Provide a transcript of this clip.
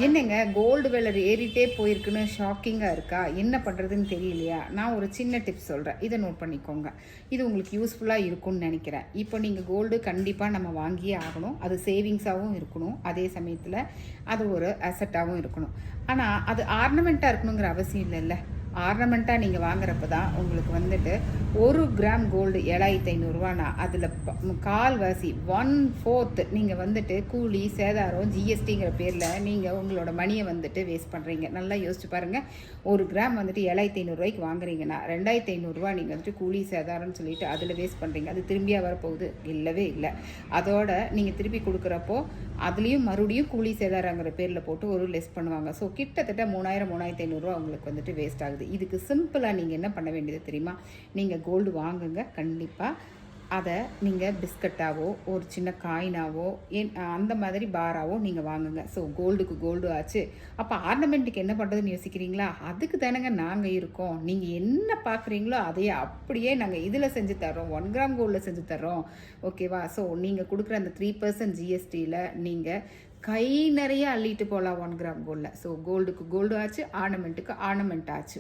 என்னங்க கோல்டு விலை ஏறிட்டே போயிருக்குன்னு ஷாக்கிங்காக இருக்கா? என்ன பண்ணுறதுன்னு தெரியலையா? நான் ஒரு சின்ன டிப்ஸ் சொல்கிறேன். இதை நோட் பண்ணிக்கோங்க. இது உங்களுக்கு யூஸ்ஃபுல்லாக இருக்கும்னு நினைக்கிறேன். இப்போ நீங்கள் கோல்டு கண்டிப்பாக நம்ம வாங்கியே ஆகணும். அது சேவிங்ஸாகவும் இருக்கணும். அதே சமயத்தில் அது ஒரு அசட்டாகவும் இருக்கணும். ஆனால் அது ஆர்னமெண்ட்டாக இருக்கணுங்கிற அவசியம் இல்லைல்ல. ஆர்னமெண்ட்டாக நீங்கள் வாங்குறப்ப தான் உங்களுக்கு வந்துட்டு 1 கிராம் கோல்டு 7500 அதில் கால்வாசி 1/4 நீங்கள் வந்துட்டு கூலி சேதாரம் ஜிஎஸ்டிங்கிற பேரில் நீங்கள் உங்களோட மணியை வந்துட்டு வேஸ்ட் பண்ணுறீங்க. நல்லா யோசிச்சு பாருங்கள். 1 கிராம் வந்துட்டு 7500 வாங்குறீங்கன்னா 2500 நீங்கள் வந்துட்டு கூலி சேதாரம்னு சொல்லிட்டு அதில் வேஸ்ட் பண்ணுறீங்க. அது திரும்பியாக வரப்போகுது? இல்லவே இல்லை. அதோட நீங்கள் திருப்பி கொடுக்குறப்போ அதுலேயும் மறுபடியும் கூலி சேதாரங்கிற பேரில் போட்டு ஒரு லெஸ் பண்ணுவாங்க. ஸோ கிட்டத்தட்ட 3000 3500 உங்களுக்கு வந்துட்டு வேஸ்ட் ஆகுது. இதுக்கு சிம்பிளாக நீங்கள் என்ன பண்ண வேண்டியது தெரியுமா? நீங்கள் கோல்டு வாங்குங்க கண்டிப்பாக. அதை நீங்கள் பிஸ்கட்டாவோ ஒரு சின்ன காயினாவோ அந்த மாதிரி பாராவோ நீங்கள் வாங்குங்க. ஸோ கோல்டுக்கு கோல்டு ஆச்சு. அப்போ ஆர்னமெண்ட்டுக்கு என்ன பண்ணுறதுன்னு யோசிக்கிறீங்களா? அதுக்கு தானேங்க நாங்கள் இருக்கோம். நீங்கள் என்ன பார்க்குறீங்களோ அதையே அப்படியே நாங்கள் இதில் செஞ்சு தரோம். 1 கிராம் கோல்டில் செஞ்சு தரோம். ஓகேவா? ஸோ நீங்கள் கொடுக்குற அந்த 3% ஜிஎஸ்டியில் நீங்கள் கை நிறைய அள்ளிட்டு போகலாம் 1 கிராம் கோல்டில். ஸோ கோல்டுக்கு கோல்டு ஆச்சு, ஆர்னமெண்ட்டுக்கு ஆர்னமெண்ட் ஆச்சு.